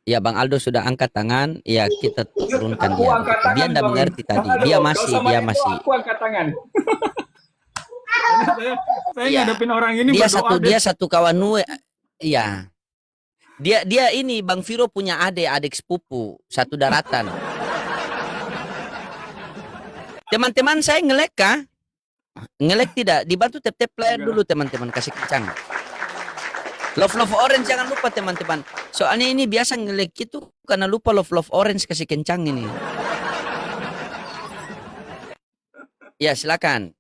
Ya, Bang Aldo sudah angkat tangan. Ya, kita turunkan Aku dia. angkat Begitu. Dia tangan, tidak Bang. mengerti Bang tadi. Aldo, Dia kalau masih, sama dia itu masih. aku angkat tangan. Ini saya Ya, ngadepin orang ini dia berdoa deh. satu kawan nue. Ya, dia ini Bang Viro punya adik sepupu satu daratan. Teman-teman saya ngelek kah? Ngelek tidak? Dibantu tap-tap player dulu teman-teman, kasih kencang. Love orange jangan lupa teman-teman. Soalnya ini biasa ngelek itu karena lupa love orange, kasih kencang ini. Ya, silakan.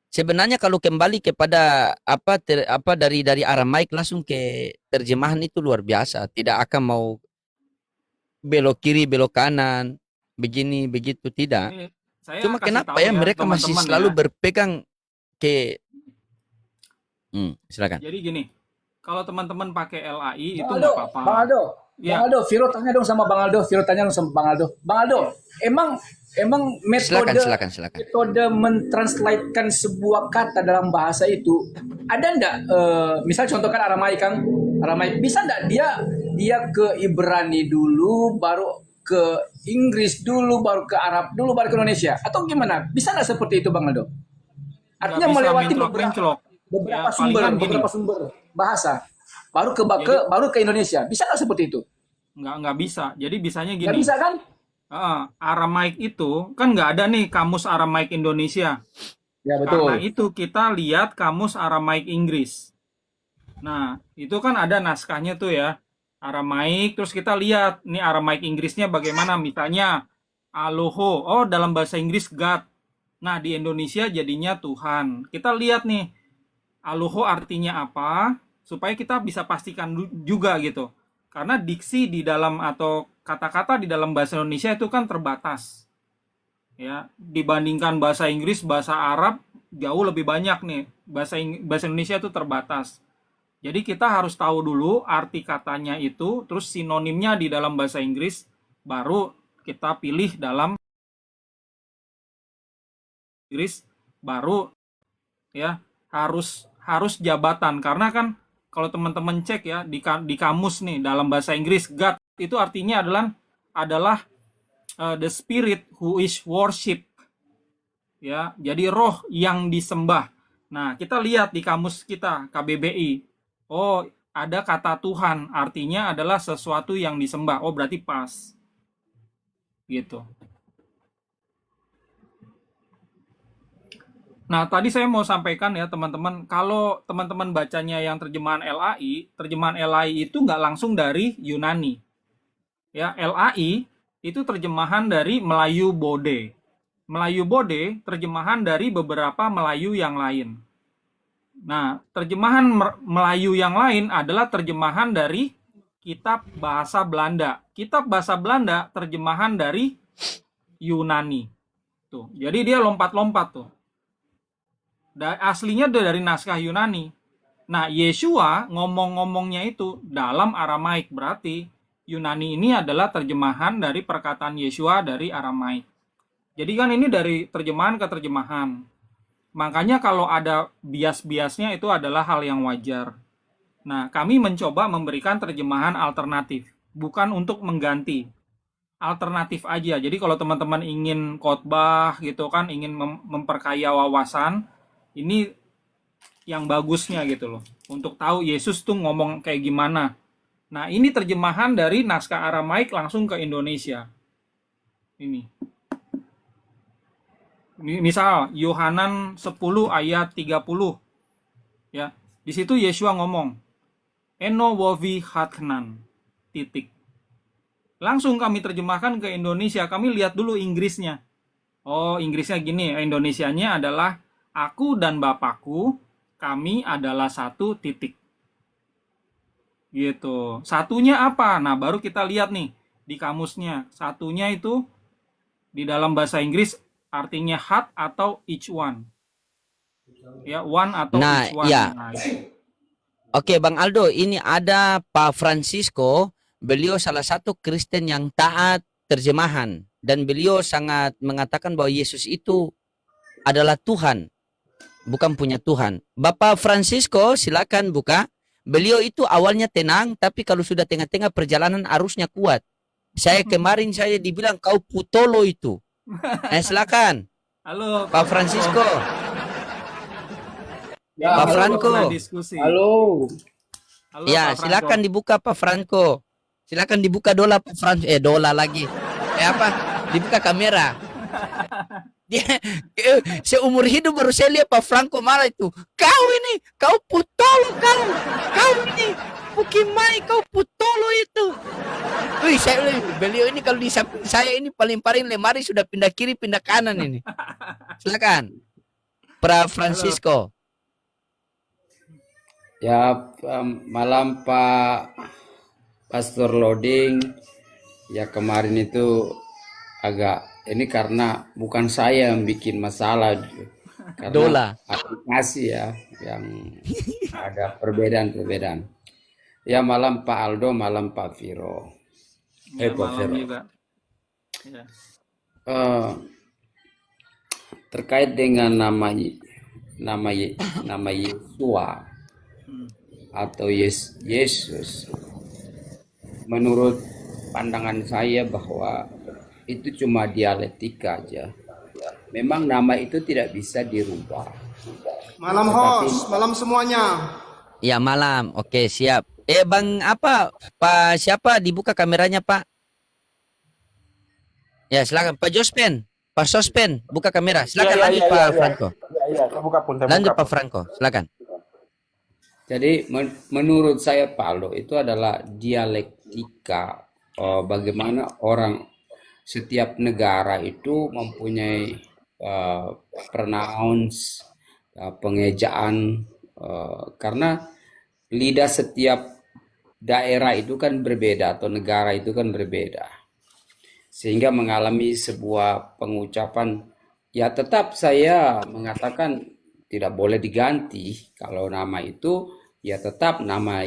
Sebenarnya kalau kembali kepada apa dari Aramaik langsung ke terjemahan itu luar biasa. Tidak akan mau belok kiri, belok kanan, begini, begitu, tidak. Ini saya Cuma kasih kenapa tahu ya mereka masih teman-teman selalu ya. berpegang ke silakan. Jadi gini, kalau teman-teman pakai LAI itu Bang nggak Aldo, apa-apa. Bang Aldo, Ya. Bang Aldo, Viro tanya dong sama Bang Aldo, Viro tanya dong sama Bang Aldo. Bang Aldo, emang Silakan. metode mentranslatekan sebuah kata dalam bahasa itu ada enggak? Misal contohkan Aramaik, Kang, Aramaik bisa enggak dia ke Ibrani dulu, baru ke Inggris dulu, baru ke Arab dulu, baru ke Indonesia, atau gimana? Bisa enggak seperti itu, Bang Aldo? Artinya Nggak bisa melewati menclok. beberapa Ya, palingan gini. beberapa sumber bahasa, baru ke Indonesia. Bisa nggak seperti itu? Nggak bisa. Jadi bisanya gini. Nggak bisa kan? Aramaik itu kan nggak ada nih kamus Aramaik Indonesia. Ya betul. Karena itu kita lihat kamus Aramaik Inggris. Nah, itu kan ada naskahnya tuh ya. Aramaik, terus kita lihat nih Aramaik Inggrisnya bagaimana. Misalnya Aloho, oh dalam bahasa Inggris God. Nah, di Indonesia jadinya Tuhan. Kita lihat nih Aloho artinya apa, supaya kita bisa pastikan juga gitu. Karena diksi di dalam atau kata-kata di dalam bahasa Indonesia itu kan terbatas. Ya, dibandingkan bahasa Inggris, bahasa Arab jauh lebih banyak nih. Bahasa Indonesia itu terbatas. Jadi kita harus tahu dulu arti katanya itu, terus sinonimnya di dalam bahasa Inggris, baru kita pilih dalam Inggris, baru ya harus jabatan. Karena kan kalau teman-teman cek ya di kamus nih dalam bahasa Inggris, God itu artinya adalah the spirit who is worship. Ya, jadi roh yang disembah. Nah, kita lihat di kamus kita KBBI. Oh, ada kata Tuhan, artinya adalah sesuatu yang disembah. Oh, berarti pas. Gitu. Nah, tadi saya mau sampaikan ya teman-teman, kalau teman-teman bacanya yang terjemahan LAI itu nggak langsung dari Yunani. Ya, LAI itu terjemahan dari Melayu Bode. Melayu Bode terjemahan dari beberapa Melayu yang lain. Nah, terjemahan Melayu yang lain adalah terjemahan dari kitab bahasa Belanda. Kitab bahasa Belanda terjemahan dari Yunani. Tuh, jadi dia lompat-lompat tuh. Aslinya dari naskah Yunani. Nah, Yeshua ngomong-ngomongnya itu dalam Aramaik. Berarti Yunani ini adalah terjemahan dari perkataan Yeshua dari Aramaik. Jadi kan ini dari terjemahan ke terjemahan. Makanya kalau ada bias-biasnya itu adalah hal yang wajar. Nah, kami mencoba memberikan terjemahan alternatif. Bukan untuk mengganti. Alternatif aja. Jadi kalau teman-teman ingin khotbah gitu kan, ingin memperkaya wawasan, ini yang bagusnya gitu loh. Untuk tahu Yesus tuh ngomong kayak gimana. Nah, ini terjemahan dari naskah Aramaik langsung ke Indonesia. Ini. Misal Yohanan 10 ayat 30. Ya, di situ Yeshua ngomong, Eno wovi hatkenan. Titik. Langsung kami terjemahkan ke Indonesia. Kami lihat dulu Inggrisnya. Oh, Inggrisnya gini, Indonesianya adalah Aku dan Bapakku, kami adalah satu titik. Gitu. Satunya apa? Nah, baru kita lihat nih di kamusnya. Satunya itu di dalam bahasa Inggris artinya heart atau each one. Ya, one atau each one. Ya. Oke, Bang Aldo, ini ada Pak Francisco. Beliau salah satu Kristen yang taat terjemahan. Dan beliau sangat mengatakan bahwa Yesus itu adalah Tuhan. Bukan punya Tuhan. Bapak Francisco, silakan buka. Beliau itu awalnya tenang, tapi kalau sudah tengah-tengah perjalanan arusnya kuat. Kemarin saya dibilang kau putolo itu. Silakan, Halo, Pak Francisco. Ini Pak kita Franco. pernah diskusi. Halo. Halo, Ya, Pak Franco. silakan dibuka Pak Franco. Silakan dibuka dola Pak Franco. Dola lagi. Apa? Dibuka kamera. Dia seumur hidup baru saya lihat Pak Franco marah itu. Kau putolo kau. Kau ini Pukimai, kau putolo itu. Wih, beliau ini kalau di samping saya ini paling lemari sudah pindah kiri, pindah kanan ini. Silakan. Pak Francisco. Ya, malam Pak Pastor Loading. Ya kemarin itu agak ini karena bukan saya yang bikin masalah, karena Dola. aplikasi ya yang ada perbedaan. Ya malam Pak Aldo, malam Pak Viro. Ya, Pak malam Viro. juga. Ya. Terkait dengan nama Yesua atau Yesus, menurut pandangan saya bahwa itu cuma dialektika aja. Memang nama itu tidak bisa dirubah. Malam host, malam semuanya. Ya, malam. Oke, siap. Bang apa? Pak siapa? Dibuka kameranya, Pak. Ya, silakan Pak Jospen. Pak Sospen, buka kamera. Silakan lanjut Pak Franco. Iya, saya buka pun. Lanjut Pak Franco, silakan. Jadi menurut saya Paulo itu adalah dialektika, bagaimana setiap negara itu mempunyai pronouns, pengejaan, karena lidah setiap daerah itu kan berbeda atau negara itu kan berbeda, sehingga mengalami sebuah pengucapan. Ya tetap saya mengatakan tidak boleh diganti. Kalau nama itu ya tetap nama,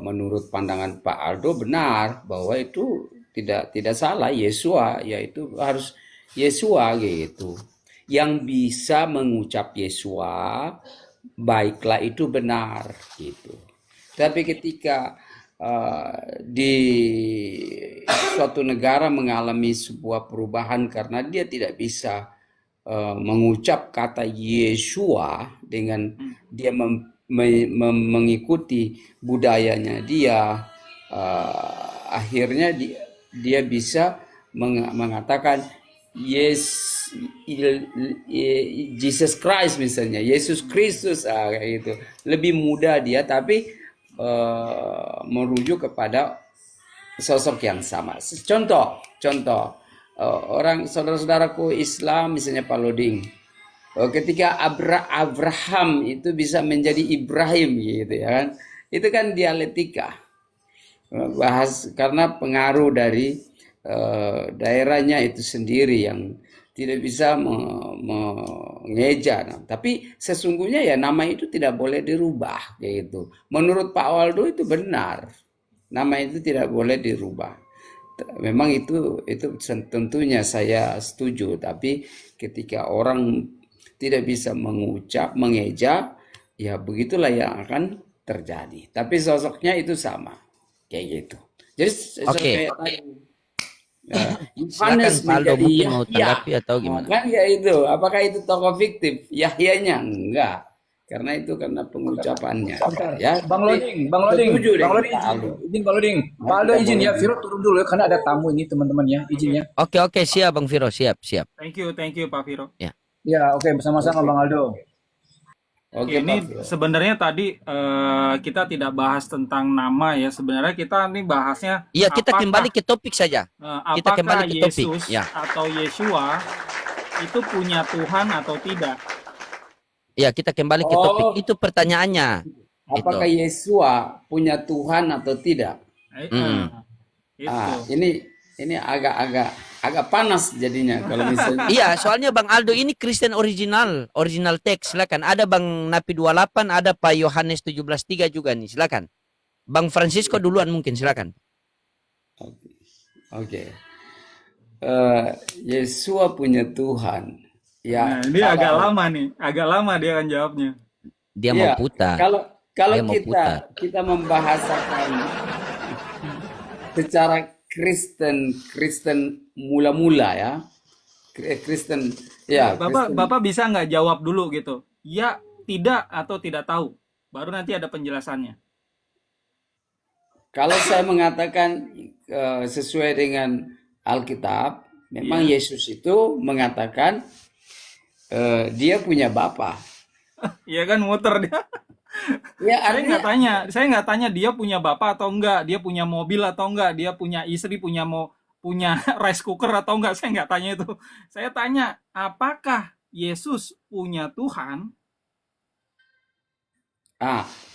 menurut pandangan Pak Aldo benar bahwa itu tidak salah. Yesua yaitu harus Yesua gitu. Yang bisa mengucap Yesua baiklah itu benar gitu. Tapi ketika di suatu negara mengalami sebuah perubahan karena dia tidak bisa mengucap kata Yesua dengan dia mengikuti budayanya dia, akhirnya dia bisa mengatakan Jesus Christ misalnya, Yesus Kristus, kayak gitu. Lebih mudah dia, tapi merujuk kepada sosok yang sama. Contoh orang saudara-saudaraku Islam misalnya Pak Loding, ketika Abraham itu bisa menjadi Ibrahim gitu ya kan, itu kan dialektika, karena pengaruh dari daerahnya itu sendiri yang tidak bisa mengeja. Tapi sesungguhnya ya nama itu tidak boleh dirubah kayak gitu. Menurut Pak Waldo itu benar, nama itu tidak boleh dirubah. Memang itu tentunya saya setuju, tapi ketika orang tidak bisa mengeja, ya begitulah yang akan terjadi. Tapi sosoknya itu sama, kayak gitu. Jadi Oke. Silakan Yohanes Pak Aldo menjadi mungkin mau Yahya. tanggapi atau gimana? Kan ya itu, apakah itu tokoh fiktif? Yahyanya enggak. Karena itu karena pengucapannya. Ya, Bang Loding, Bang Loding, setuju Bang dengan Loding, Pak Aldo. izin Bang Loding. Pak Aldo izin ya, Viro turun dulu ya, karena ada tamu ini teman-teman ya, izin ya. Oke, siap Bang Viro, siap. Thank you Pak Viro. Ya, oke, bersama-sama Bang Aldo. Oke, Ini Pak Viro. sebenarnya tadi kita tidak bahas tentang nama ya. Sebenarnya kita nih bahasnya Iya, kita apakah, kembali ke topik saja. Kita apakah kembali ke topik. Yesus Ya. atau Yesua itu punya Tuhan atau tidak? Ya, kita kembali ke topik. Oh. Itu pertanyaannya. Apakah Yesua punya Tuhan atau tidak? Itu. Ini agak panas jadinya kalau misalnya. Iya, soalnya Bang Aldo ini Kristen original teks. Silakan. Ada Bang Napi 28, ada Pak Yohanes 17:3 juga nih. Silakan. Bang Francisco duluan mungkin, silakan. Oke. Yesua punya Tuhan. Ya, Nah, ini agak lama dia akan jawabnya. Dia Iya, mau putar. Kalau Dia mau putar. kita membahasakan secara Kristen mula-mula ya, Kristen ya, Bapak Kristen. Bapak bisa nggak jawab dulu gitu? Ya, tidak atau tidak tahu. Baru nanti ada penjelasannya. Kalau saya mengatakan sesuai dengan Alkitab, memang Iya. Yesus itu mengatakan dia punya Bapa. Iya kan muter dia. Ya artinya Saya nggak tanya dia punya bapak atau enggak, dia punya mobil atau enggak, dia punya istri, punya rice cooker atau enggak, saya nggak tanya itu. Saya tanya, apakah Yesus punya Tuhan?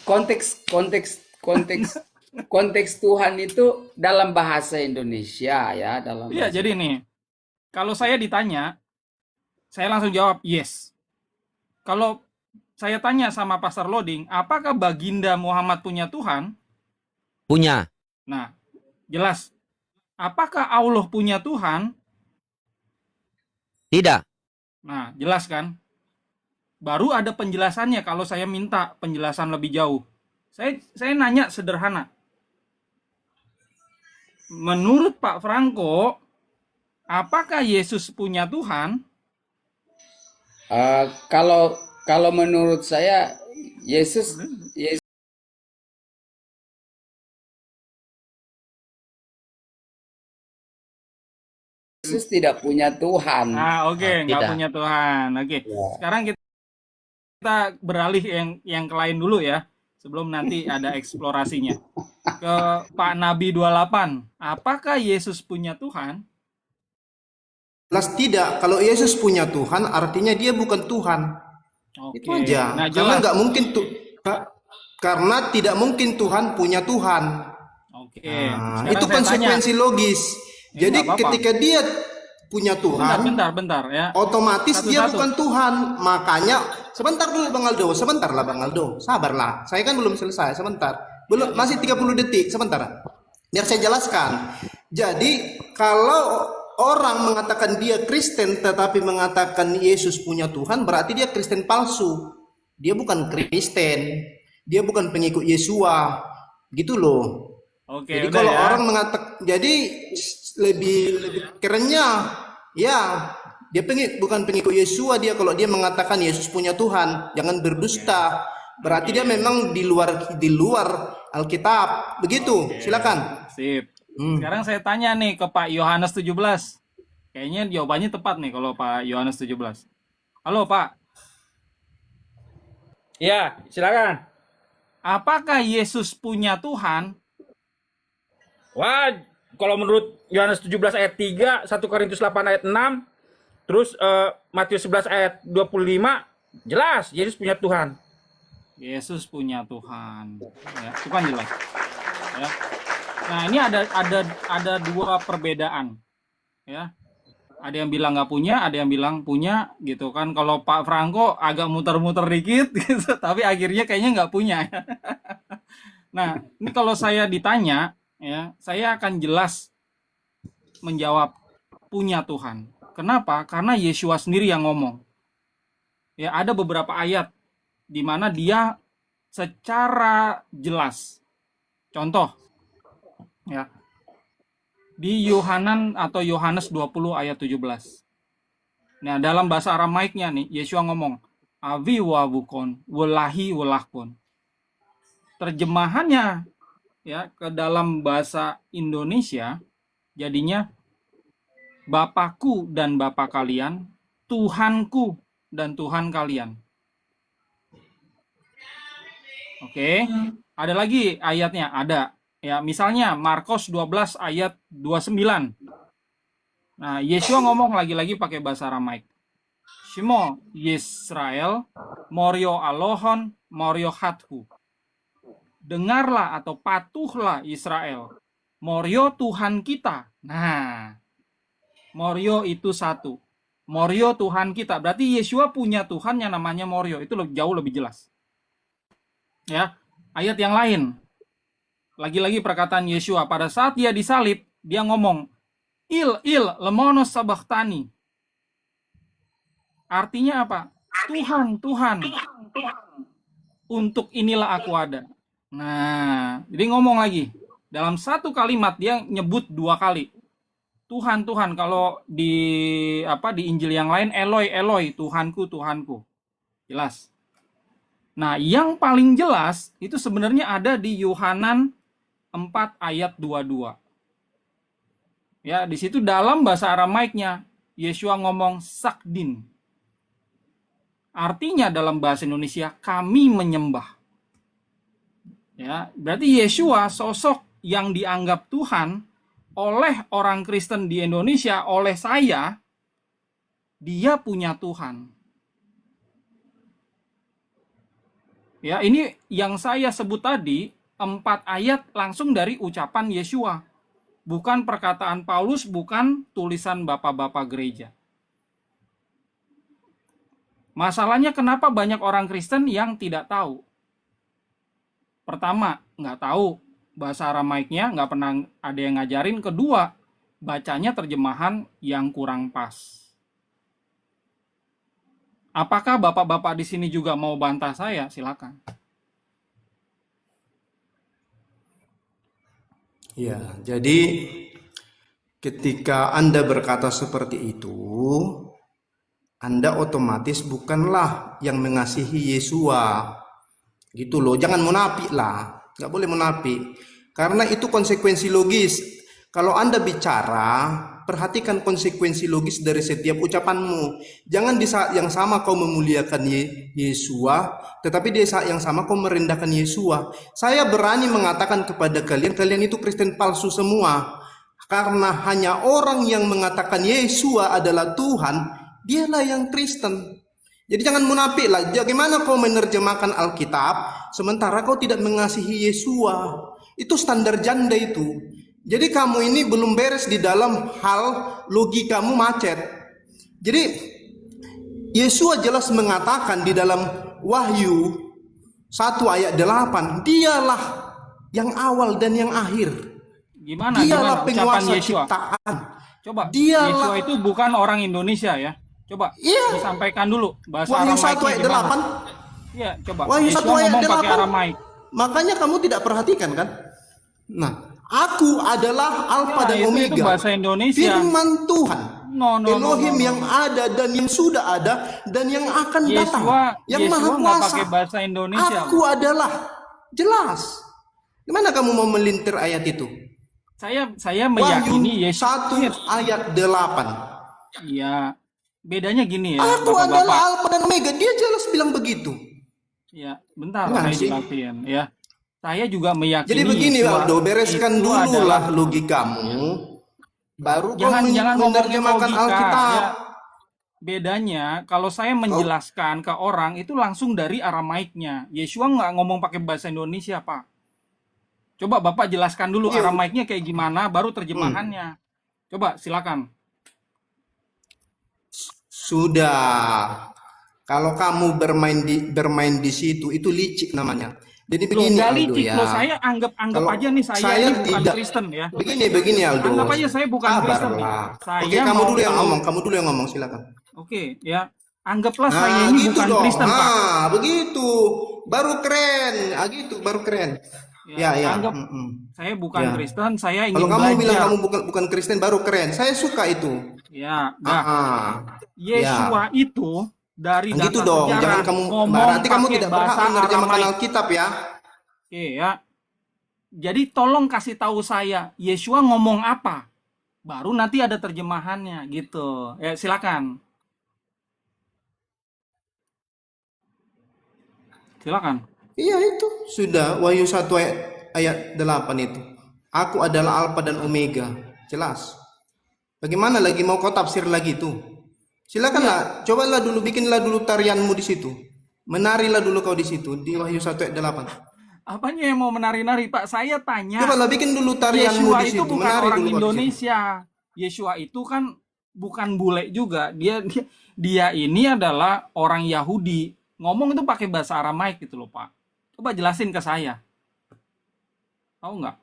konteks konteks konteks konteks Tuhan itu dalam bahasa Indonesia ya, dalam Iya, bahasa. jadi nih, kalau saya ditanya, saya langsung jawab yes. Kalau saya tanya sama Pastor Loading, apakah Baginda Muhammad punya Tuhan? Punya. Nah, jelas. Apakah Allah punya Tuhan? Tidak. Nah, jelas kan? Baru ada penjelasannya kalau saya minta penjelasan lebih jauh. Saya nanya sederhana. Menurut Pak Franco, apakah Yesus punya Tuhan? Kalau menurut saya Yesus tidak punya Tuhan. Oke, nggak Tidak. punya Tuhan. Oke. Ya. Sekarang kita beralih yang ke lain dulu ya, sebelum nanti ada eksplorasinya. Ke Pak Nabi 28. Apakah Yesus punya Tuhan? Jelas tidak. Kalau Yesus punya Tuhan, artinya dia bukan Tuhan. Oke. Itu aja. Nah, Karena jelas. nggak mungkin karena tidak mungkin Tuhan punya Tuhan. Oke. Nah, Sekarang itu saya tanya. konsekuensi logis. Ya, Jadi nggak apa-apa. ketika dia punya Tuhan, Bentar ya. otomatis dia Satu-satu. bukan Tuhan. Makanya sebentar dulu Bang Aldo, sebentar lah Bang Aldo. Sabarlah. Saya kan belum selesai, sebentar. Belum, masih 30 detik, sebentar. Biar saya jelaskan. Jadi, kalau orang mengatakan dia Kristen tetapi mengatakan Yesus punya Tuhan, berarti dia Kristen palsu. Dia bukan Kristen. Dia bukan pengikut Yesua. Gitu loh. Oke, Jadi udah kalau ya. orang mengatakan, jadi lebih kerennya, ya dia bukan pengikut Yesua dia kalau dia mengatakan Yesus punya Tuhan, jangan berdusta. Berarti dia memang di luar Alkitab. Begitu. Silakan. Sip. Sekarang saya tanya nih ke Pak Yohanes 17. Kayaknya jawabannya tepat nih kalau Pak Yohanes 17. Halo Pak, Ya, silakan. apakah Yesus punya Tuhan? Wah, kalau menurut Yohanes 17 ayat 3, 1 Korintus 8 ayat 6, terus Matius 11 ayat 25, jelas Yesus punya Tuhan. Yesus punya Tuhan. Ya, itu kan jelas. Ya. Nah, ini ada dua perbedaan. Ya. Ada yang bilang nggak punya, ada yang bilang punya, gitu kan. Kalau Pak Franco agak muter-muter dikit, gitu, tapi akhirnya kayaknya nggak punya. Nah, ini kalau saya ditanya, ya, saya akan jelas menjawab punya Tuhan. Kenapa? Karena Yeshua sendiri yang ngomong. Ya, ada beberapa ayat di mana dia secara jelas. Contoh, ya, di Yohanes 20 ayat 17. Nah, dalam bahasa Aramaiknya nih, Yeshua ngomong, Avi wa bukon, welahi welahkon. Terjemahannya ya ke dalam bahasa Indonesia jadinya Bapakku dan Bapak kalian, Tuhanku dan Tuhan kalian. Oke, ada lagi ayatnya, ada. Ya, misalnya Markus 12 ayat 29. Nah, Yeshua ngomong lagi-lagi pakai bahasa Aramaik. Shimo Yisrael, Morio Alohon, Morio Hathu. Dengarlah atau patuhlah Israel. Morio Tuhan kita. Nah, Morio itu satu. Morio Tuhan kita. Berarti Yeshua punya Tuhan yang namanya Morio. Itu jauh lebih jelas. Ya, ayat yang lain. Lagi-lagi perkataan Yeshua. Pada saat dia disalib, dia ngomong, Il, lemonos sabachthani. Artinya apa? Tuhan. untuk inilah aku ada. Nah, jadi ngomong lagi. Dalam satu kalimat dia nyebut 2 kali. Tuhan, Tuhan. Kalau di Injil yang lain Eloi, Eloi, Tuhanku, Tuhanku. Jelas. Nah, yang paling jelas itu sebenarnya ada di Yohanan 4 ayat 22. Ya, di situ dalam bahasa Aramaiknya Yeshua ngomong sakdin. Artinya dalam bahasa Indonesia kami menyembah. Ya, berarti Yeshua sosok yang dianggap Tuhan oleh orang Kristen di Indonesia, oleh saya, dia punya Tuhan. Ya, ini yang saya sebut tadi 4 ayat langsung dari ucapan Yeshua. Bukan perkataan Paulus, bukan tulisan bapak-bapak gereja. Masalahnya kenapa banyak orang Kristen yang tidak tahu? Pertama, nggak tahu bahasa Aramaiknya, nggak pernah ada yang ngajarin. Kedua, bacanya terjemahan yang kurang pas. Apakah bapak-bapak di sini juga mau bantah saya? Silakan. Ya, jadi ketika Anda berkata seperti itu, Anda otomatis bukanlah yang mengasihi Yesua. Gitu loh, jangan munafik lah. Nggak boleh munafik. Karena itu konsekuensi logis. Kalau Anda bicara, perhatikan konsekuensi logis dari setiap ucapanmu. Jangan di saat yang sama kau memuliakan Yesua, tetapi di saat yang sama kau merendahkan Yesua. Saya berani mengatakan kepada kalian, kalian itu Kristen palsu semua. Karena hanya orang yang mengatakan Yesua adalah Tuhan, dialah yang Kristen. Jadi jangan munafik lah. Bagaimana kau menerjemahkan Alkitab sementara kau tidak mengasihi Yesua? Itu standar janda itu. Jadi kamu ini belum beres di dalam hal logikamu macet. Jadi Yesua jelas mengatakan di dalam Wahyu 1 ayat 8, dialah yang awal dan yang akhir. Gimana Dialah ucapan penguasa Yeshua? ciptaan. Coba, Dialah- Yeshua itu bukan orang Indonesia ya. Coba Iya. disampaikan dulu bahasa Wahyu 1 Aramaiknya ayat gimana. 8. Iya, coba. Wahyu 1 Yeshua ayat ngomong pakai 8. Aramaik. Makanya kamu tidak perhatikan kan? Nah, aku adalah Alfa dan itu Omega. bahasa Indonesia. Firman Tuhan. No, Elohim no. yang ada dan yang sudah ada dan yang akan datang. Yang Yeshua Maha nggak Kuasa. pakai bahasa Indonesia. Aku adalah. Jelas. Gimana kamu mau melintir ayat itu? Saya Wahyu meyakini 1 Yesus. ayat 8. Iya. Bedanya gini ya, Aku adalah Bapak-bapak. Alfa dan Omega. Dia jelas bilang begitu. Ya, bentar Gimana saya sih? jelasin ya. Saya juga meyakini Jadi begini Yeshua Aldo, bereskan itu dulu adalah- lah logikamu. Baru kau Jangan ngomongin menerjemahkan logika, Alkitab. ya. Bedanya kalau saya menjelaskan ke orang itu langsung dari Aramaiknya. Yeshua nggak ngomong pakai bahasa Indonesia, Pak. Coba Bapak jelaskan dulu Iya. Aramaiknya kayak gimana, baru terjemahannya. Coba silakan. Sudah. Kalau kamu bermain di situ itu licik namanya. Jadi Loh, begini nggak Aldo licik ya. loh, saya anggap Kalau aja nih saya saya ini bukan tidak- Kristen ya. Begini Aldo. Anggap aja saya bukan Kristen nih. Sabarlah. Saya Oke, kamu mau dulu yang tahu. ngomong, kamu dulu yang ngomong, silakan. Oke, ya. Anggaplah saya ini gitu bukan dong. Kristen, Pak. Begitu. Baru keren. Gitu, baru keren. Ya, Ya. anggap Mm-mm. saya bukan Ya. Kristen, saya ingin Kalau kamu bilang belajar. kamu bukan Kristen baru keren. Saya suka itu. Ya, nah, Ya. Yeshua itu dari data Gitu dong. sejarah Jangan kamu ngomong berarti kamu pakai tidak berhak bahasa menerjemahkan Aramaik. Alkitab ya. Oke ya. Jadi tolong kasih tahu saya Yeshua ngomong apa. Baru nanti ada terjemahannya gitu. Ya, silakan. Silakan. Iya itu sudah Wahyu 1 ayat 8 itu. Aku adalah Alfa dan Omega. Jelas. Bagaimana lagi mau kau tafsir lagi tuh? Silakanlah, cobalah dulu bikinlah dulu tarianmu di situ. Menarilah dulu kau di situ di Wahyu 1 ayat 8. Apanya yang mau menari-nari, Pak? Saya tanya. Cobalah bikin dulu tarianmu Yeshua di itu situ. bukan Menari orang dulu kau di situ. Indonesia. Yeshua itu kan bukan bule juga. Dia ini adalah orang Yahudi. Ngomong itu pakai bahasa Aramaik gitu loh, Pak. Coba jelasin ke saya. Tahu nggak?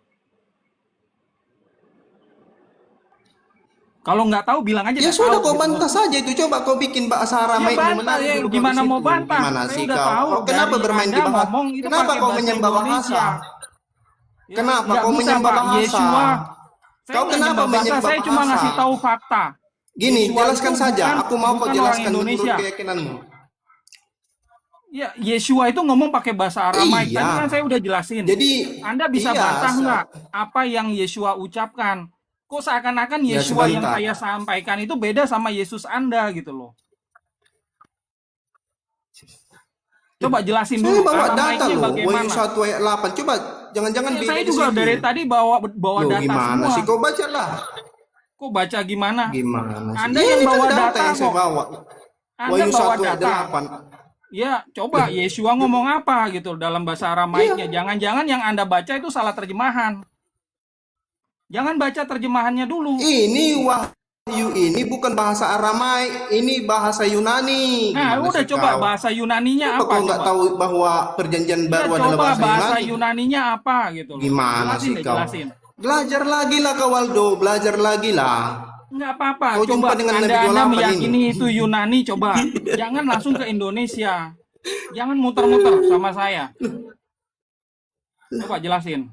Kalau nggak tahu bilang aja Ya nggak sudah, tahu kau gitu loh. bantah saja itu. Coba kau bikin bahasa Ya Aramaikmu bantah menarik ya, dulu kau di gimana mau situ. bantah? Gimana Saya sih udah kau? tahu Kau kenapa dari bermain di Anda bahasa? ngomong itu Kenapa pakai kau bahasa menyembah bahasa? Indonesia. Ya, Kenapa nggak kau bisa menyembah Pak, bahasa? Yeshua. Saya Kau nggak kenapa nyembah bahasa, menyembah saya cuma bahasa? ngasih tahu fakta. Gini, Yeshua jelaskan itu saja. bukan Aku mau kau bukan orang jelaskan menurut Indonesia. keyakinanmu. Ya, Yeshua itu ngomong pakai bahasa Aramaik. Tadi kan Iya. saya udah jelasin. Jadi, Anda bisa iya, bantah nggak apa yang Yeshua ucapkan? Kok seakan-akan Ya Yeshua yang sebentar. saya sampaikan itu beda sama Yesus Anda gitu loh. Coba jelasin Saya dulu bawa data Aramaiknya loh, Wahyu bagaimana. 1 ayat 8. Coba, jangan-jangan Ya, beda saya di juga situ. dari tadi bawa Loh, data gimana semua. sih? Kau baca lah. Kok baca gimana? Gimana sih? Anda Ini yang kan bawa data data yang saya kok. bawa. Anda Wahyu bawa 1 ayat data. 8. Ya, coba Yeshua ngomong apa gitu dalam bahasa Aramaiknya. Iya. Jangan-jangan yang Anda baca itu salah terjemahan. Jangan baca terjemahannya dulu. Ini Wahyu ini bukan bahasa Aramaik, ini bahasa Yunani. Nah, Gimana udah sih coba kau? bahasa Yunaninya Apa apa kau nggak coba? tahu bahwa perjanjian Ya, baru adalah coba bahasa bahasa Yunani? Yunaninya apa gitu loh. Gimana Jelasin sih deh, kau? jelasin. Belajar lagi lah kau Waldo, belajar lagi lah. Nggak apa-apa. Kau Coba jumpa dengan Nabi Anda 28 meyakini ini. itu Yunani, coba. Jangan langsung ke Indonesia. Jangan muter-muter sama saya. Coba jelasin.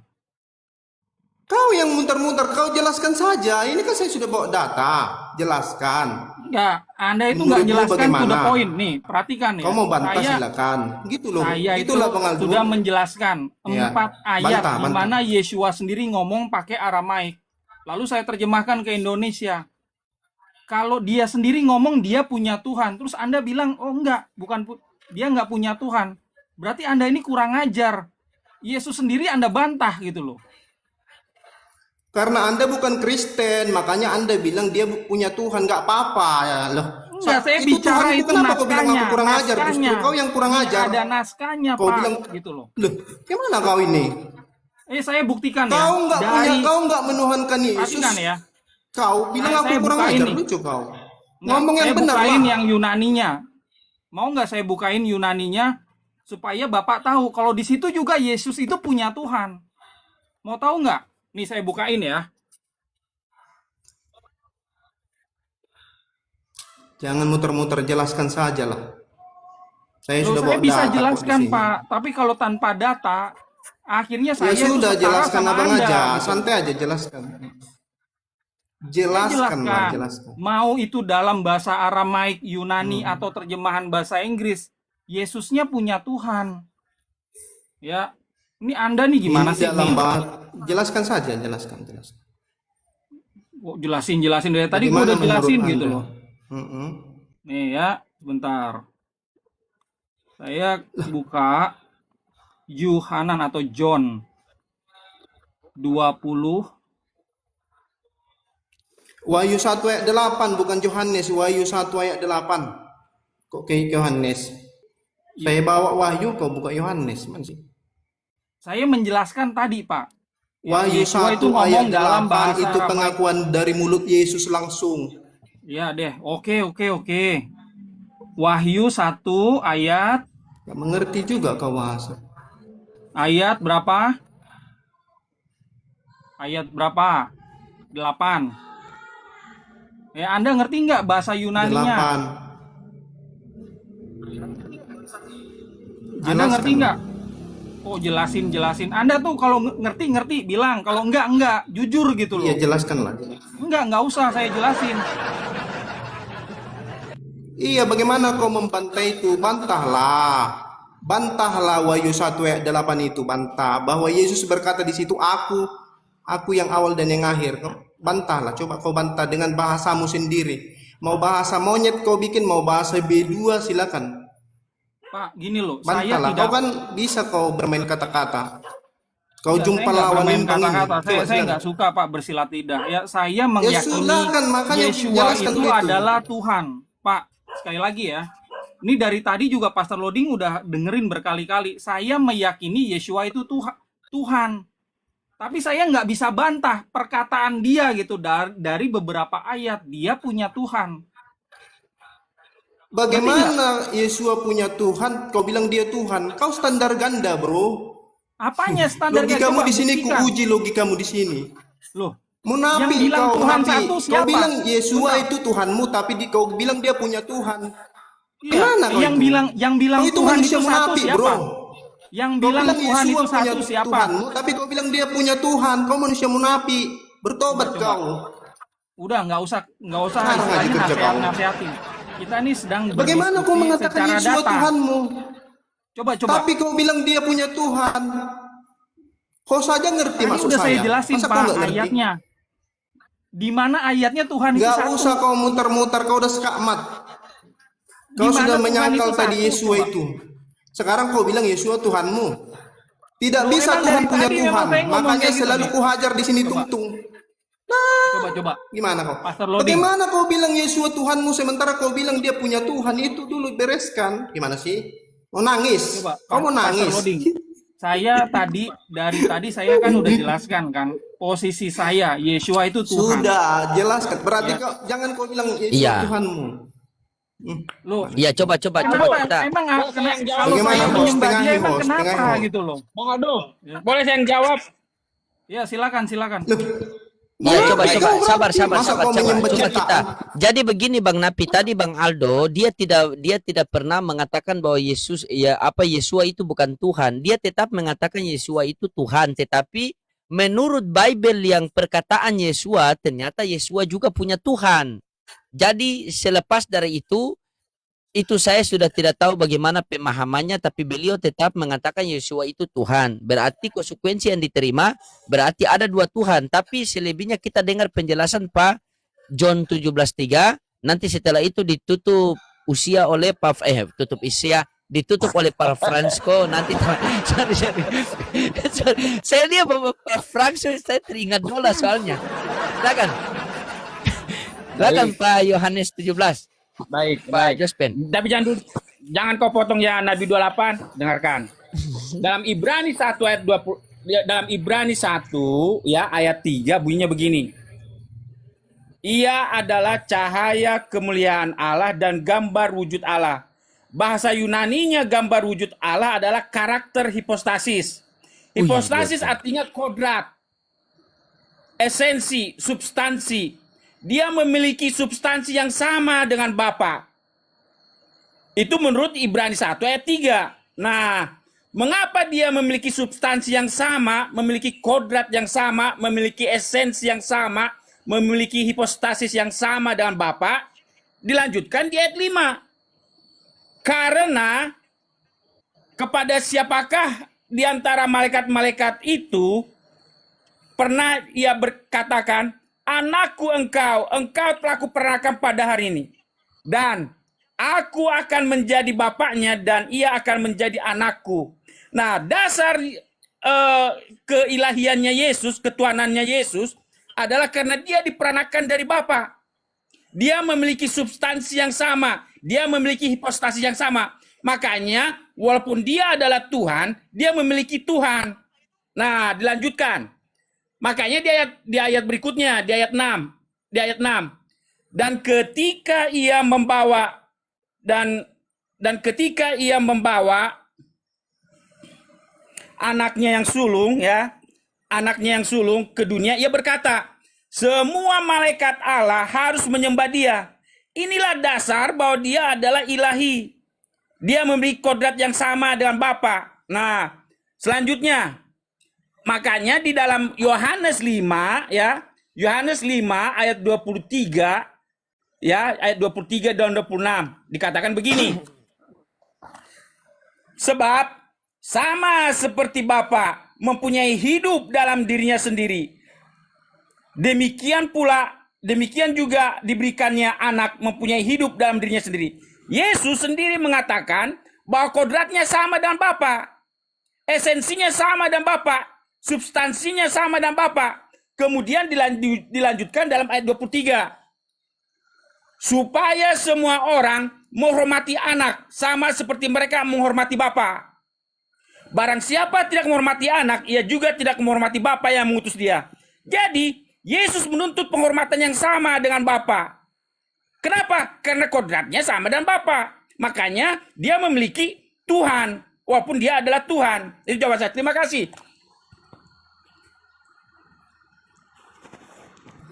Kau yang muter-muter, kau jelaskan saja. Ini kan saya sudah bawa data, jelaskan. Enggak, Anda itu nggak Menurutmu jelaskan to the bagaimana? point. Nih, perhatikan ya. Kau mau bantah Saya silakan. Gitu loh. Saya itu Itulah Bang Aldo. sudah menjelaskan Ya, 4 ayat bantah, di bantah. mana Yeshua sendiri ngomong pakai Aramaik. Lalu saya terjemahkan ke Indonesia. Kalau dia sendiri ngomong dia punya Tuhan, terus Anda bilang, oh enggak, dia nggak punya Tuhan. Berarti Anda ini kurang ajar. Yesus sendiri Anda bantah gitu loh. Karena Anda bukan Kristen, makanya Anda bilang dia punya Tuhan. Nggak apa-apa ya loh. Enggak, saya Itu bicara Tuhan, itu kenapa kau bilang naskahnya. aku kurang ajar? Justru Naskahnya. kau yang kurang Ini ajar. ada naskahnya, Kau Pak, bilang, gitu loh. loh, gimana kau ini? Saya buktikan ya. Kau nggak punya, kau nggak menuhankan Yesus. Perhatikan ya. Kau bilang Nah, aku saya kurang bukain ajar, nih. lucu kau. Nggak, Ngomong yang saya benar bukain lah. yang Yunaninya. Mau nggak saya bukain Yunaninya supaya Bapak tahu kalau di situ juga Yesus itu punya Tuhan. Mau tahu nggak? Nih saya bukain ya. Jangan muter-muter, jelaskan saja lah. Saya Loh, sudah saya bawa bisa data kok di jelaskan sini. Pak, tapi kalau tanpa data, akhirnya Ya saya itu sudah, setara jelaskan sama abang Anda, aja, gitu. santai aja jelaskan. Saya Jelaskan lah, jelaskan. jelaskan. Mau itu dalam bahasa Aramaik, Yunani atau terjemahan bahasa Inggris, Yesusnya punya Tuhan. Ya, ini Anda nih gimana Ini sih dalam nih? jelaskan saja, jelaskan. Kok jelasin dari tadi gue Bagaimana udah jelasin menurut gitu Anda? loh. Mm-mm. Nih ya, sebentar. Saya buka Yohanan atau John 20. Wahyu 1 ayat 8, bukan Yohanes. Wahyu 1 ayat 8. Kok kayak Yohanes? Saya bawa Wahyu, kau buka Yohanes. Mana sih? Saya menjelaskan tadi, Pak. Ya, Wahyu Yeshua 1 itu ngomong ayat dalam 8 bahasa itu Aramaik. pengakuan dari mulut Yesus langsung. Ya deh, oke. Wahyu 1 ayat Gak mengerti juga kau bahasa. berapa? Ayat berapa? 8. Ya, Anda ngerti nggak bahasa Yunaninya? 8. Anda ngerti Jelaskan. nggak? Oh, jelasin. Anda tuh kalau ngerti bilang, kalau enggak, jujur gitu loh. Iya, jelaskan lah. Enggak usah saya jelasin. Iya, bagaimana kau membantai itu? Bantahlah. Bantahlah Wahyu 1 ayat 8 itu, bantah bahwa Yesus berkata di situ, aku yang awal dan yang akhir. Bantahlah, coba kau bantah dengan bahasamu sendiri. Mau bahasa monyet kau bikin, mau bahasa B2 silakan. Pak, gini loh, saya Bantahlah. tidak Kau kan bisa kau bermain kata-kata. Kau Enggak, jumpa saya nggak lawan bermain limbang ini. kata-kata. Coba Saya silakan. nggak suka Pak bersilat lidah. Ya, saya meyakini silakan, makanya Yeshua jelaskan itu begitu. adalah Tuhan. Pak, sekali lagi ya. Ini dari tadi juga Pastor Loading udah dengerin berkali-kali. Saya meyakini Yeshua itu Tuhan. Tapi saya nggak bisa bantah perkataan dia gitu dari beberapa ayat. Dia punya Tuhan. Bagaimana Yesua punya Tuhan? Kau bilang dia Tuhan. Kau standar ganda, bro. Apanya standarnya? Logikamu Coba di sini buktikan. kuuji logikamu di sini. Loh, Munafik Yang bilang kau, Tuhan munafik. satu Kau siapa? bilang Yesua itu Tuhanmu, tapi kau bilang dia punya Tuhan. Iya, Gimana kau yang itu? bilang Kau itu Tuhan manusia itu satu munafik, siapa? bro. Yang Kau bilang bilang Tuhan Yesua itu punya satu siapa? Tuhanmu, tapi kau bilang dia punya Tuhan. Kau manusia munafik. Bertobat Coba. kau. Udah nggak usah Sekarang istilahnya aja kerja kau. nasehatin. Kita ini sedang Bagaimana kau berdiskusi mengatakan secara Yesua data. Tuhanmu? Coba. Tapi kau bilang dia punya Tuhan. Kau saja ngerti Tadi maksud udah saya saya. jelasin Masa kau Pak nggak ngerti? ayatnya. Di mana ayatnya Tuhan itu Gak satu? usah kau muter-muter, kau udah skakmat. Kau Di mana sudah Tuhan menyangkal itu tadi satu, Yesua coba? itu. Sekarang kau bilang Yesua Tuhanmu. Tidak Loh, bisa emang Tuhan dari punya tadi Tuhan. memang saya ngomong Makanya kayak gitu selalu nih. kuhajar di sini Coba. tungtung. Coba. Gimana kau? Pastor Loading. Bagaimana kau bilang Yesua Tuhanmu sementara kau bilang dia punya Tuhan? Itu dulu bereskan. Gimana sih? Mau nangis? Coba, Kau mau Pastor nangis? Loading. Saya dari tadi saya kan udah jelaskan kan posisi saya Yesua itu Tuhan. Sudah jelaskan. Berarti Ya. kau jangan kau bilang Yesua Iya. Tuhanmu. Loh, Iya, coba kenapa? kita. Emang kalau Bagaimana, saya Bos? menyembah dia Tengahin, emang Bos. kenapa Tengahin, Bos. gitu loh? Bang Aldo, boleh saya yang jawab? Ya silakan. Loh, Ya, coba, Masa sabar, kau menyembah coba ciptaan? kita. Jadi begini Bang Napi, tadi Bang Aldo, dia tidak pernah mengatakan bahwa Yesua itu bukan Tuhan. Dia tetap mengatakan Yesua itu Tuhan, tetapi menurut Bible yang perkataan Yesua, ternyata Yesua juga punya Tuhan. Jadi selepas dari itu saya sudah tidak tahu bagaimana pemahamannya, tapi beliau tetap mengatakan Yesua itu Tuhan. Berarti konsekuensi yang diterima, berarti ada dua Tuhan. Tapi selebihnya kita dengar penjelasan Pak John 17:3. Nanti setelah itu ditutup oleh Pak Francisco. Nanti saya lihat Pak Francisco, saya teringat bola soalnya. Silakan Pak Yohanes 17. Baik, Pak Jospen. Tapi jangan kau potong ya Nabi 28, dengarkan. Dalam Ibrani 1 ayat 20, dalam Ibrani 1 ya ayat 3 bunyinya begini. Ia adalah cahaya kemuliaan Allah dan gambar wujud Allah. Bahasa Yunaninya gambar wujud Allah adalah karakter hipostasis. Hipostasis artinya kodrat, esensi, substansi. Dia memiliki substansi yang sama dengan Bapa. Itu menurut Ibrani 1 ayat 3. Nah, mengapa dia memiliki substansi yang sama, memiliki kodrat yang sama, memiliki esensi yang sama, memiliki hipostasis yang sama dengan Bapa? Dilanjutkan di ayat 5. Karena kepada siapakah di antara malaikat-malaikat itu pernah ia berkatakan, anakku engkau telah kuperanakan pada hari ini. Dan aku akan menjadi bapaknya dan ia akan menjadi anakku. Nah, dasar keilahiannya Yesus, ketuhanannya Yesus adalah karena dia diperanakan dari Bapa. Dia memiliki substansi yang sama, dia memiliki hipostasi yang sama. Makanya walaupun dia adalah Tuhan, dia memiliki Tuhan. Nah, dilanjutkan. Makanya di ayat berikutnya, di ayat 6. Dan ketika ia membawa anaknya yang sulung ke dunia, ia berkata, semua malaikat Allah harus menyembah dia. Inilah dasar bahwa dia adalah ilahi. Dia memiliki kodrat yang sama dengan Bapa. Nah, selanjutnya, makanya di dalam Yohanes 5 Yohanes 5 ayat 23 ayat 23 dan 26 dikatakan begini. Sebab sama seperti Bapa mempunyai hidup dalam dirinya sendiri, demikian juga diberikannya anak mempunyai hidup dalam dirinya sendiri. Yesus sendiri mengatakan bahwa kodratnya sama dengan Bapa, esensinya sama dengan Bapa, substansinya sama dengan Bapa. Kemudian dilanjutkan dalam ayat 23. Supaya semua orang menghormati anak sama seperti mereka menghormati Bapa. Barang siapa tidak menghormati anak, ia juga tidak menghormati Bapa yang mengutus dia. Jadi, Yesus menuntut penghormatan yang sama dengan Bapa. Kenapa? Karena kodratnya sama dengan Bapa. Makanya dia memiliki Tuhan, walaupun dia adalah Tuhan. Itu jawaban saya. Terima kasih.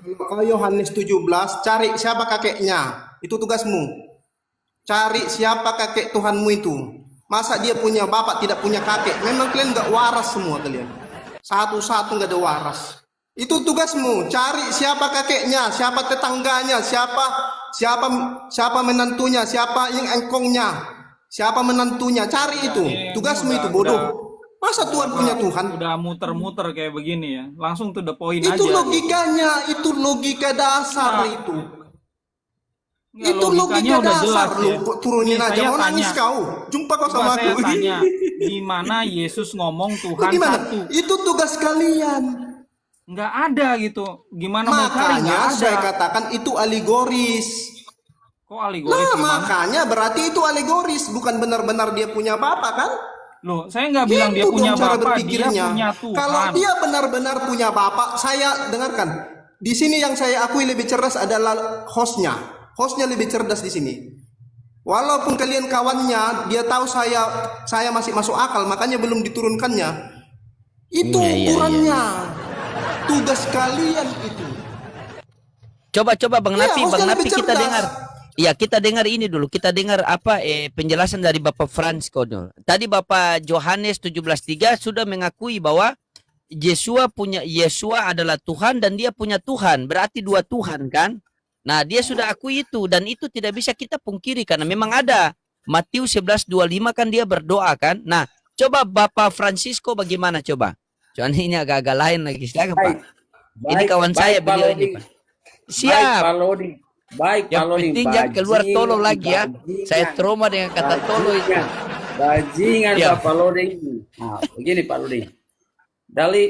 Kalau Yohanes 17, cari siapa kakeknya. Itu tugasmu. Cari siapa kakek Tuhanmu itu. Masa dia punya bapak tidak punya kakek? Memang kalian nggak waras semua kalian. Satu-satu nggak ada waras. Itu tugasmu. Cari siapa kakeknya, siapa tetangganya, siapa menantunya, siapa yang engkongnya, siapa menantunya. Cari itu. Ini Tugasmu itu udah bodoh. Masa Tuhan punya Tuhan? udah muter-muter kayak begini ya. Langsung to the point aja. Itu logikanya, itu logika dasar Nah, itu. Nggak, Itu logikanya logika udah dasar jelas lu ya. kok turunin Nih, aja. saya Mau nangis tanya. kau? Jumpa kau Coba sama saya aku. tanya, di mana Yesus ngomong Tuhan Gimana? satu? Itu tugas kalian. Nggak ada gitu. Gimana mau cari? Nggak Makanya ada. saya katakan itu alegoris. Kok alegoris Nah, gimana? makanya berarti itu alegoris, bukan benar-benar dia punya bapak kan? Loh, saya nggak bilang dia Gitu punya dong cara bapak, dia berpikirnya. punya Tuhan. Kalau dia benar-benar punya bapak, saya dengarkan. Di sini yang saya akui lebih cerdas adalah hostnya. Hostnya lebih cerdas di sini. Walaupun kalian kawannya, dia tahu saya masih masuk akal, makanya belum diturunkannya. Itu Iya, iya, ukurannya. Tugas kalian itu. Coba Bang Iya, Napi, hostnya Bang Napi lebih kita cerdas. dengar. Ya, kita dengar ini dulu. Kita dengar apa penjelasan dari Bapak Francisco dulu. Tadi Bapak Yohanes 17:3 sudah mengakui bahwa Yesua adalah Tuhan dan dia punya Tuhan. Berarti dua Tuhan kan? Nah, dia sudah akui itu dan itu tidak bisa kita pungkiri karena memang ada. Matius 11:25 kan dia berdoa kan? Nah, coba Bapak Francisco bagaimana coba? Soalnya ini agak-agak lain lagi. Silakan, Pak. Ini kawan saya Pak beliau Lodi. ini, Pak. Baik, Siap. Pak Lodi. Baik, Yang Pak Lodi. penting jangan keluar tolo lagi ya. Bajingan. Saya trauma dengan kata tolo itu. Bajingan Ya. Pak Lodi. Nah, begini Pak Lodi. Dari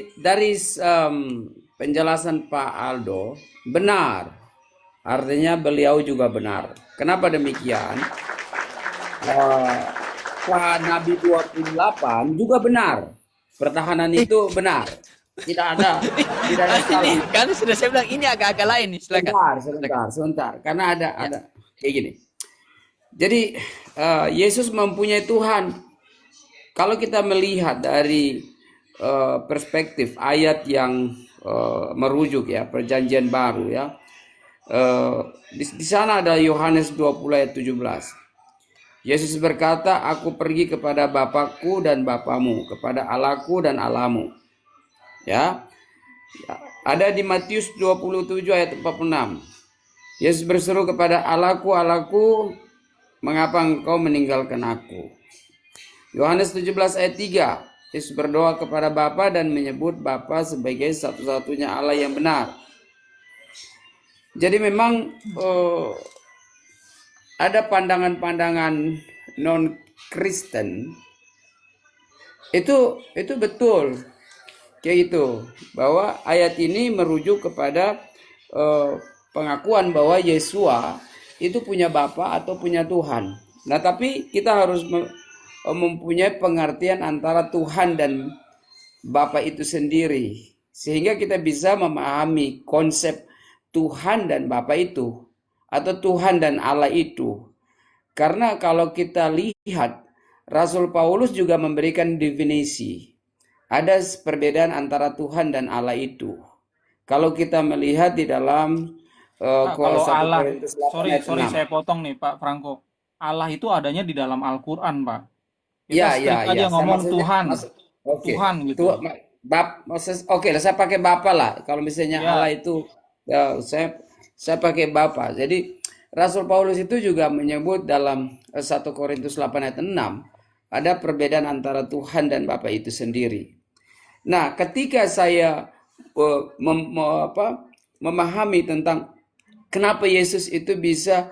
penjelasan Pak Aldo benar. Artinya beliau juga benar. Kenapa demikian? Pak Nabi 28 juga benar. Pertahanan itu benar. Tidak ada salah. Ini kan sudah saya bilang ini agak-agak lain nih. Silakan. Sebentar. Karena ada kayak gini. Jadi Yesus mempunyai Tuhan. Kalau kita melihat dari perspektif ayat yang merujuk ya Perjanjian Baru ya. Di sana ada Yohanes 20 ayat 17. Yesus berkata, "Aku pergi kepada Bapakku dan Bapamu, kepada Allahku dan Allahmu." Ya. Ada di Matius 27 ayat 46. Yesus berseru kepada Allahku, Allahku, mengapa engkau meninggalkan aku? Yohanes 17 ayat 3. Yesus berdoa kepada Bapa dan menyebut Bapa sebagai satu-satunya Allah yang benar. Jadi memang ada pandangan-pandangan non-Kristen itu betul kayak gitu, bahwa ayat ini merujuk kepada pengakuan bahwa Yesua itu punya Bapa atau punya Tuhan. Nah, tapi kita harus mempunyai pengertian antara Tuhan dan Bapa itu sendiri, sehingga kita bisa memahami konsep Tuhan dan Bapa itu, atau Tuhan dan Allah itu. Karena kalau kita lihat, Rasul Paulus juga memberikan definisi. Ada perbedaan antara Tuhan dan Allah itu. Kalau kita melihat di dalam Pak, kalau 1 Allah, Korintus 8 sorry ayat 6. saya potong nih Pak Franco. Allah itu adanya di dalam Al-Quran, Pak. Kita Ya, straight ya, aja ya. ngomong Maksudnya- Tuhan. Oke. Tuhan gitu. Oke, saya pakai Bapa lah. Kalau misalnya Ya. Allah itu, ya, saya pakai Bapa. Jadi Rasul Paulus itu juga menyebut dalam 1 Korintus 8 ayat 6 ada perbedaan antara Tuhan dan Bapa itu sendiri. Nah, ketika saya memahami tentang kenapa Yesus itu bisa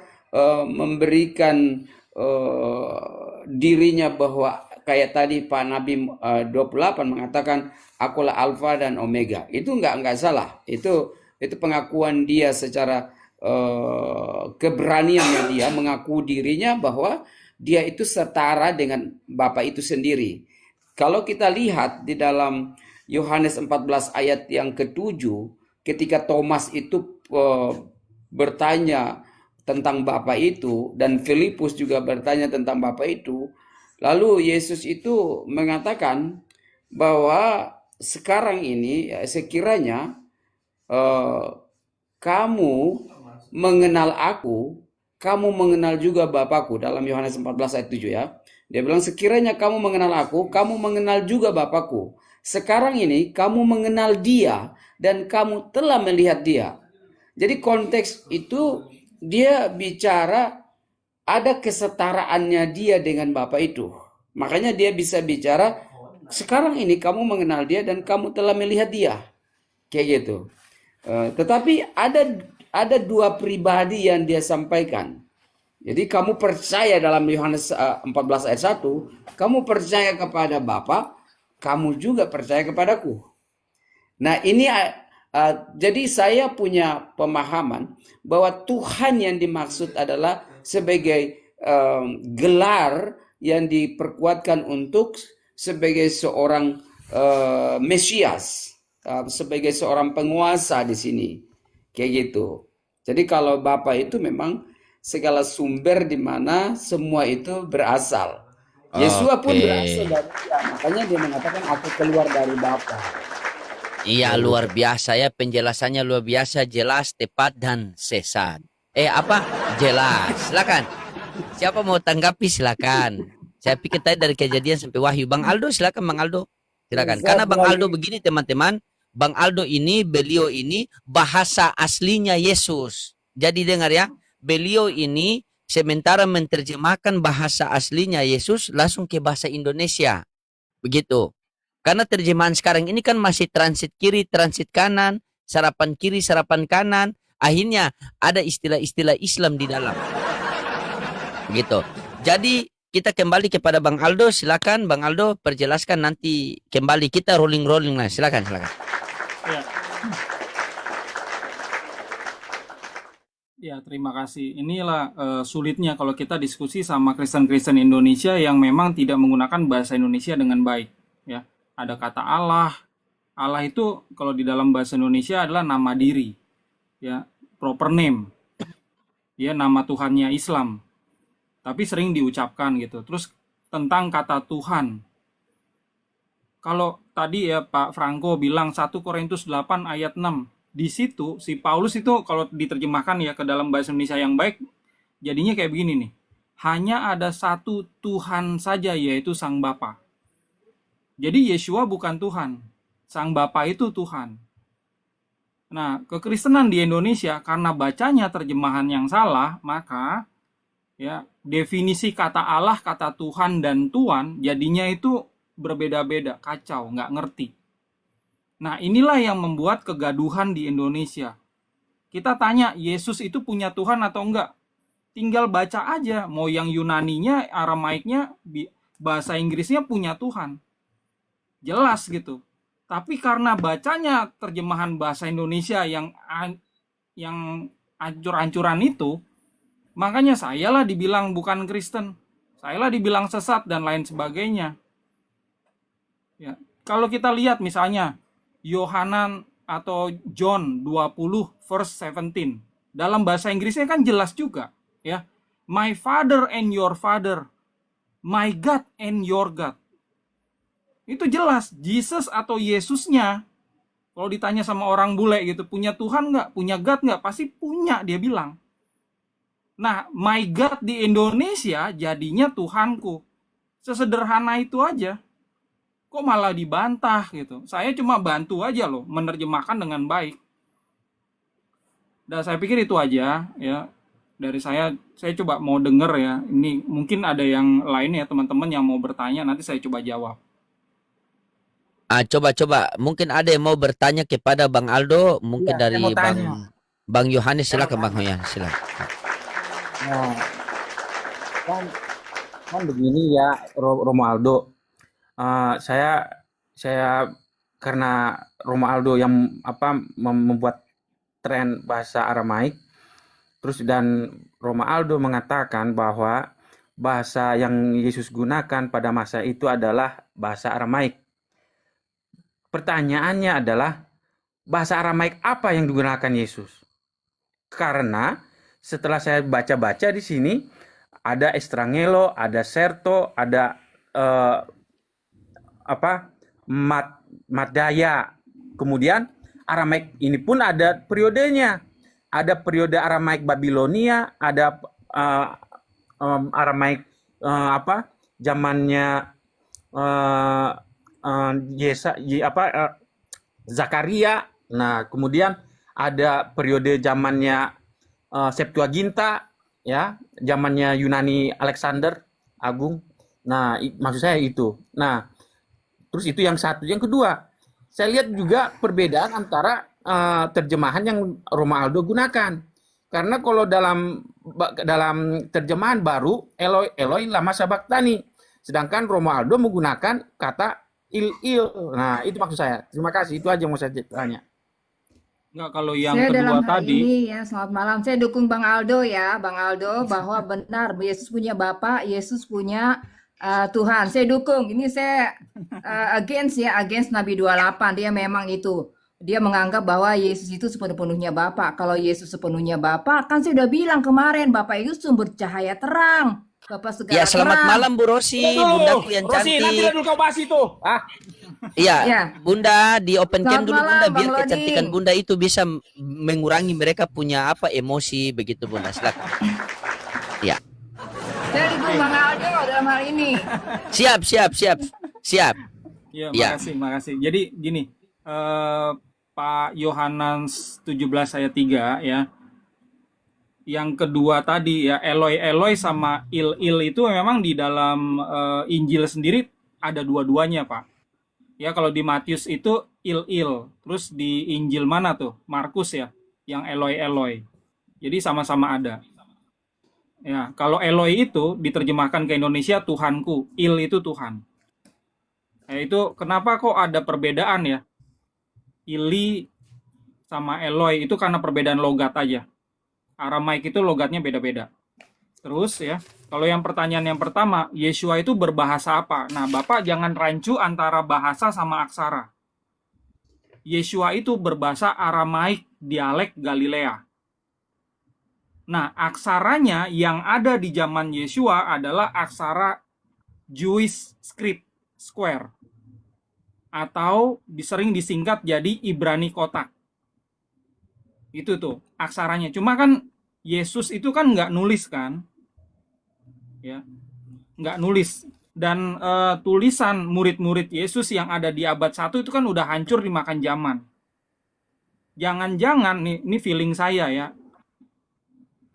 memberikan dirinya, bahwa kayak tadi Pak Nabi 28 mengatakan akulah Alfa dan Omega. Itu enggak salah. Itu pengakuan dia secara keberaniannya, dia mengaku dirinya bahwa dia itu setara dengan Bapa itu sendiri. Kalau kita lihat di dalam Yohanes 14 ayat yang ke-7, ketika Thomas itu bertanya tentang Bapa itu, dan Filipus juga bertanya tentang Bapa itu, lalu Yesus itu mengatakan bahwa sekarang ini sekiranya kamu mengenal aku, kamu mengenal juga Bapakku. Dalam Yohanes 14 ayat 7 ya. Dia bilang, sekiranya kamu mengenal aku, kamu mengenal juga Bapakku. Sekarang ini kamu mengenal dia dan kamu telah melihat dia. Jadi konteks itu dia bicara ada kesetaraannya dia dengan Bapa itu. Makanya dia bisa bicara, sekarang ini kamu mengenal dia dan kamu telah melihat dia. Kayak gitu. Tetapi ada dua pribadi yang dia sampaikan. Jadi kamu percaya dalam Yohanes 14 ayat 1, kamu percaya kepada Bapa, kamu juga percaya kepadaku. Nah ini jadi saya punya pemahaman bahwa Tuhan yang dimaksud adalah sebagai gelar yang diperkuatkan untuk sebagai seorang Mesias, sebagai seorang penguasa di sini, kayak gitu. Jadi kalau Bapa itu memang segala sumber di mana semua itu berasal. Yesus pun berasal dari dia, makanya dia mengatakan aku keluar dari Bapa. Iya, luar biasa ya, penjelasannya luar biasa, jelas, tepat, dan sesat. Jelas. Silakan. Siapa mau tanggapi silakan. Saya pikir tadi dari Kejadian sampai Wahyu. Bang Aldo silakan, Bang Aldo. Silakan. Karena Bang Aldo begini teman-teman, Bang Aldo ini, beliau ini bahasa aslinya Yesus. Jadi dengar ya, beliau ini sementara menerjemahkan bahasa aslinya Yesus langsung ke bahasa Indonesia. Begitu. Karena terjemahan sekarang ini kan masih transit kiri, transit kanan, sarapan kiri, sarapan kanan. Akhirnya ada istilah-istilah Islam di dalam. Begitu. Jadi kita kembali kepada Bang Aldo. Silakan Bang Aldo perjelaskan, nanti kembali kita rolling-rolling lah. Silakan. Ya. Ya, terima kasih. Inilah sulitnya kalau kita diskusi sama Kristen-Kristen Indonesia yang memang tidak menggunakan bahasa Indonesia dengan baik. Ya, ada kata Allah. Allah itu kalau di dalam bahasa Indonesia adalah nama diri, ya, proper name, ya, nama Tuhannya Islam. Tapi sering diucapkan gitu. Terus tentang kata Tuhan. Kalau tadi ya Pak Franco bilang 1 Korintus 8 ayat 6. Di situ si Paulus itu kalau diterjemahkan ya ke dalam bahasa Indonesia yang baik, jadinya kayak begini nih. Hanya ada satu Tuhan saja, yaitu Sang Bapa. Jadi Yeshua bukan Tuhan. Sang Bapa itu Tuhan. Nah, kekristenan di Indonesia karena bacanya terjemahan yang salah, maka ya definisi kata Allah, kata Tuhan dan Tuan jadinya itu berbeda-beda, kacau, nggak ngerti. Nah, inilah yang membuat kegaduhan di Indonesia. Kita tanya, Yesus itu punya Tuhan atau enggak? Tinggal baca aja, mau yang Yunaninya, Aramaiknya, bahasa Inggrisnya punya Tuhan. Jelas gitu. Tapi karena bacanya terjemahan bahasa Indonesia yang ancur-ancuran itu, makanya sayalah dibilang bukan Kristen, sayalah dibilang sesat dan lain sebagainya. Ya, kalau kita lihat misalnya Yohanan atau John 20 verse 17, dalam bahasa Inggrisnya kan jelas juga, ya. My father and your father, my God and your God. Itu jelas, Jesus atau Yesusnya. Kalau ditanya sama orang bule gitu, punya Tuhan nggak? Punya God nggak? Pasti punya, dia bilang. Nah, my God di Indonesia jadinya Tuhanku. Sesederhana itu aja. Kok malah dibantah gitu? Saya cuma bantu aja loh, menerjemahkan dengan baik. Dan saya pikir itu aja ya. Dari saya coba mau denger ya. Ini mungkin ada yang lain ya teman-teman yang mau bertanya, nanti saya coba jawab. Coba. Mungkin ada yang mau bertanya kepada Bang Aldo, mungkin Ya, dari saya mau tanya. Bang Yohanes. Silakan Bang Yohanes, silakan. Nah, kan begini ya, Romo Aldo. Saya karena Romo Aldo yang membuat tren bahasa Aramaik, terus dan Romo Aldo mengatakan bahwa bahasa yang Yesus gunakan pada masa itu adalah bahasa Aramaik. Pertanyaannya adalah, bahasa Aramaik apa yang digunakan Yesus? Karena setelah saya baca-baca di sini, ada estrangelo, ada serto, ada Madaya. Kemudian Aramaik ini pun ada periodenya. ada periode Aramaik Babilonia, ada Aramaik zamannya eh, Zakaria. Nah, kemudian ada periode zamannya Septuaginta, ya, zamannya Yunani Alexander Agung. Nah, maksud saya itu. Nah, terus itu yang satu. Yang kedua, saya lihat juga perbedaan antara terjemahan yang Romualdo gunakan. Karena kalau dalam terjemahan baru, Eloi Eloi lama sabachthani. Sedangkan Romualdo menggunakan kata il. Nah, itu maksud saya. Terima kasih. Itu aja yang mau saya tanya. Enggak, kalau yang Saya kedua dalam hal tadi, ini ya, selamat malam. Saya dukung Bang Aldo ya, Bang Aldo, bahwa benar Yesus punya Bapa, Yesus punya Tuhan. Saya dukung. Ini saya against Nabi 28. Dia memang itu. Dia menganggap bahwa Yesus itu sepenuhnya Bapa. Kalau Yesus sepenuhnya Bapa, kan saya udah bilang kemarin, Bapa itu sumber cahaya terang. Bapa Ya, segala selamat terang. malam Bu Rosi, bundaku yang Rosi, nanti cantik. dulu kau bahas itu. Iya, Ya. Bunda di open cam Selamat dulu Bunda, malam, biar Bang kecantikan Lodi. Bunda itu bisa mengurangi mereka punya emosi begitu Bunda. Silakan. Ya. Saya dukung Bang Aldo dalam hal ini. Siap. ya Ya. makasih. Jadi gini, Pak Yohanes 17 ayat 3 ya. Yang kedua tadi ya, Eloi Eloi sama il itu memang di dalam Injil sendiri ada dua-duanya, Pak. Ya, kalau di Matius itu il. Terus di Injil mana tuh? Markus ya, yang Eloi Eloi. Jadi sama-sama ada. Ya, kalau Eloi itu diterjemahkan ke Indonesia Tuhanku, il itu Tuhan. Ya, itu kenapa kok ada perbedaan ya? Ili sama Eloi itu karena perbedaan logat aja. Aramaik itu logatnya beda-beda. Terus ya, kalau yang pertanyaan yang pertama, Yeshua itu berbahasa apa? Nah, Bapak jangan rancu antara bahasa sama aksara. Yeshua itu berbahasa Aramaik dialek Galilea. Nah, aksaranya yang ada di zaman Yeshua adalah aksara Jewish script square. Atau sering disingkat jadi Ibrani kotak. Itu tuh aksaranya. Cuma kan Yesus itu kan nggak nulis kan, ya, nggak nulis. Dan tulisan murid-murid Yesus yang ada di abad 1 itu kan udah hancur dimakan zaman. Jangan-jangan ini feeling saya ya,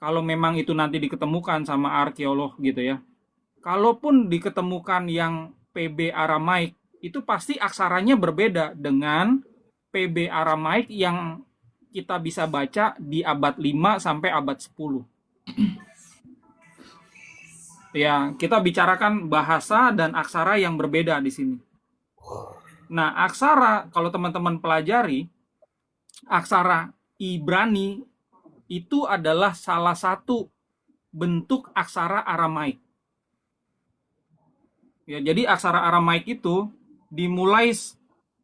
kalau memang itu nanti diketemukan sama arkeolog gitu ya, kalaupun diketemukan yang PB Aramaik, itu pasti aksaranya berbeda dengan PB Aramaik yang kita bisa baca di abad 5 sampai abad 10. Ya, kita bicarakan bahasa dan aksara yang berbeda di sini. Nah, aksara, kalau teman-teman pelajari, aksara Ibrani itu adalah salah satu bentuk aksara Aramaik. Ya, jadi aksara Aramaik itu dimulai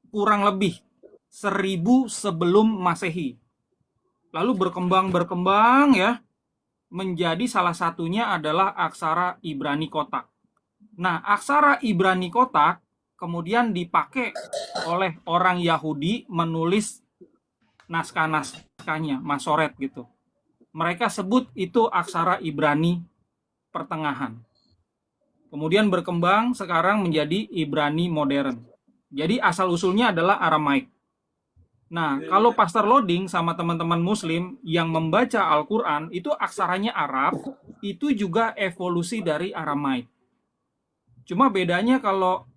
kurang lebih 1000 sebelum Masehi. Lalu berkembang ya, menjadi salah satunya adalah aksara Ibrani kotak. Nah, aksara Ibrani kotak kemudian dipakai oleh orang Yahudi menulis naskah-naskahnya, masoret gitu. Mereka sebut itu aksara Ibrani pertengahan. Kemudian berkembang sekarang menjadi Ibrani modern. Jadi asal-usulnya adalah Aramaik. Nah, kalau Pastor Loading sama teman-teman Muslim yang membaca Al-Quran, itu aksaranya Arab, itu juga evolusi dari Aramaik. Cuma bedanya kalau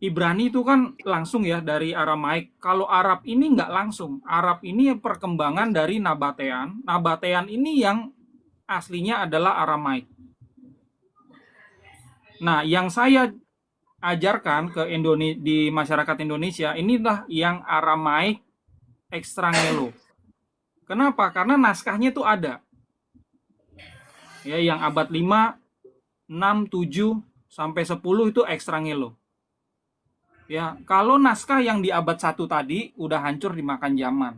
Ibrani itu kan langsung ya dari Aramaik. Kalau Arab ini nggak langsung. Arab ini perkembangan dari Nabatean. Nabatean ini yang aslinya adalah Aramaik. Nah, yang saya ajarkan ke di masyarakat Indonesia, inilah yang Aramaik Ekstrangelo. Kenapa? Karena naskahnya itu ada. Ya, yang abad 5, 6, 7 sampai 10 itu Ekstrangelo. Ya, kalau naskah yang di abad 1 tadi udah hancur dimakan zaman.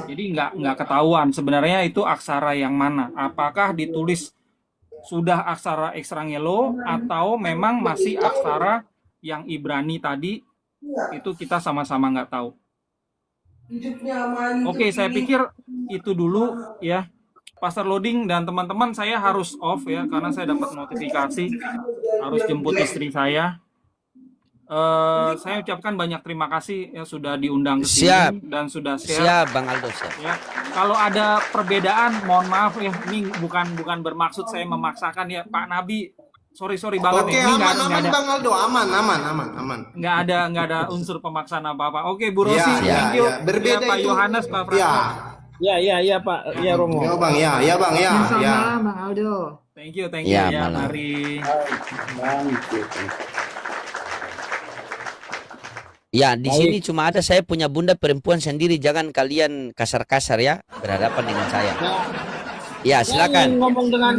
Jadi nggak ketahuan sebenarnya itu aksara yang mana. Apakah ditulis sudah aksara Ekstrangelo atau memang masih aksara yang Ibrani tadi, itu kita sama-sama nggak tahu. Oke, saya pikir itu dulu ya. Pastor Loading dan teman-teman, saya harus off ya karena saya dapat notifikasi harus jemput istri saya. Saya ucapkan banyak terima kasih yang sudah diundang ke Siap. sini dan sudah share. Siap, Bang Aldo, siap. Ya, kalau ada perbedaan, mohon maaf ya. Ini bukan bermaksud saya memaksakan ya, Pak Nabi. Sorry banget Oke, ya. Ini aman, nggak ada, Bang Aldo, aman. nggak ada unsur pemaksaan apa-apa. Oke, Bu Rosi, Ya, thank you. Berbeda Ya, Pak itu. Yohanes, Pak Franco. Ya, Pak. Ya, Romo. ya Bang, ya Bang, ya. Selamat malam Bang Aldo. Thank you Ya, ya. malam. Mari. Ya, di sini cuma ada saya punya bunda perempuan sendiri. Jangan kalian kasar-kasar ya berhadapan dengan saya. Ya, silakan. Ngomong dengan